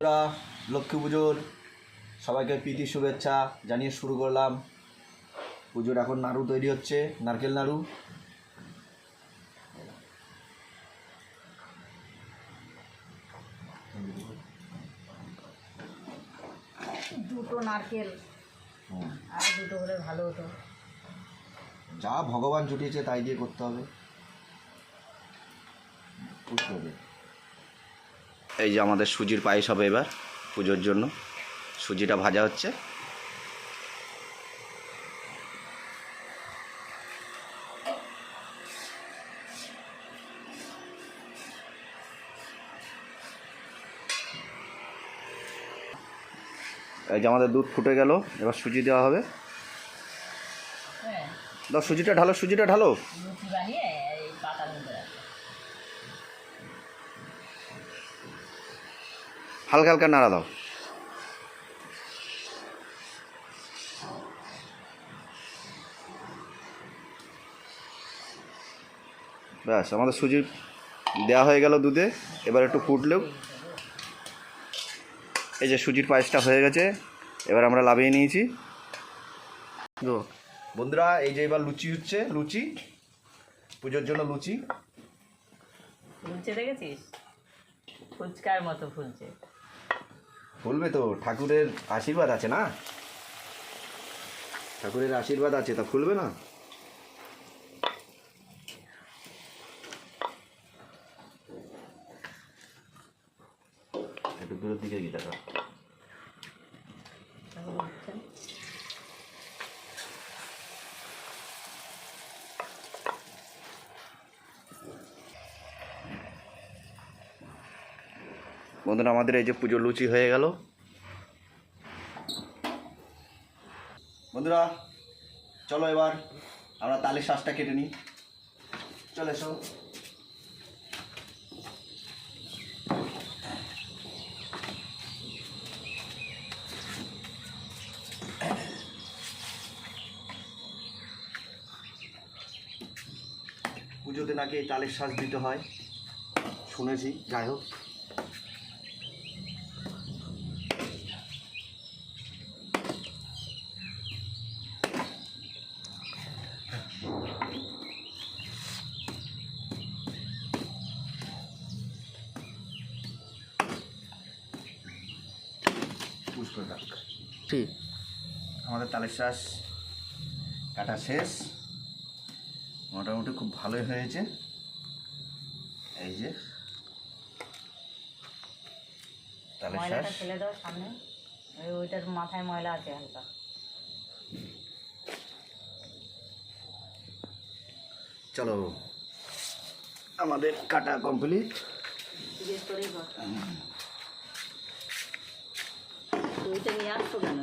আমরা লক্ষ্মী পুজোর সবাইকে প্রীতি শুভেচ্ছা জানিয়ে শুরু করলাম। পুজোর এখন নাড়ু তৈরি হচ্ছে, নারকেল নাড়ু। দুটো নারকেল আর দুটো হলে ভালো হতো। যা ভগবান জুটিয়েছে তাই দিয়ে করতে হবে। এই যে আমাদের সুজির পায়েস হবে এবার পুজোর জন্য। সুজিটা ভাজা হচ্ছে। এই যে আমাদের দুধ ফুটে গেল, এবার সুজি দেওয়া হবে। দাও সুজিটা ঢালো, সুজিটা ঢালো। হালকা হালকা নাড়া দাও। ব্যাস আমাদের সুজি দেওয়া হয়ে গেল দুধে। এবার একটু ফুটলেও এই যে সুজির পায়েসটা হয়ে গেছে। এবার আমরা লাভিয়ে নিয়েছি। বন্ধুরা এই যে এবার লুচি হচ্ছে, লুচি পুজোর জন্য লুচি ফুলছে, দেখেছিস? ফুচকার মতো ফুলছে। ফুলবে তো, ঠাকুরের আশীর্বাদ আছে না, ঠাকুরের আশীর্বাদ আছে, তা ফুলবে না? একটু দূরের দিকে গিয়ে দেখা। বন্ধুরা আমাদের এই যে পুজো লুচি হয়ে গেল। বন্ধুরা চলো এবার আমরা তালের শ্বাসটা কেটে নিই। চলে এসো। পুজোতে নাকি এই তালের শ্বাস দিতে হয় শুনেছি, যাই হোক। ঠিক আমাদের তালের শ্বাস কাটা শেষ, মোটামুটি খুব ভালোই হয়েছে। এই যে তালের শ্বাস ফেলে দাও সামনে, ওইটার মাথায় ময়লা আছে হালকা। চলো আমাদের কাটা কমপ্লিট। ওইটা নিয়ে আসছো কেন?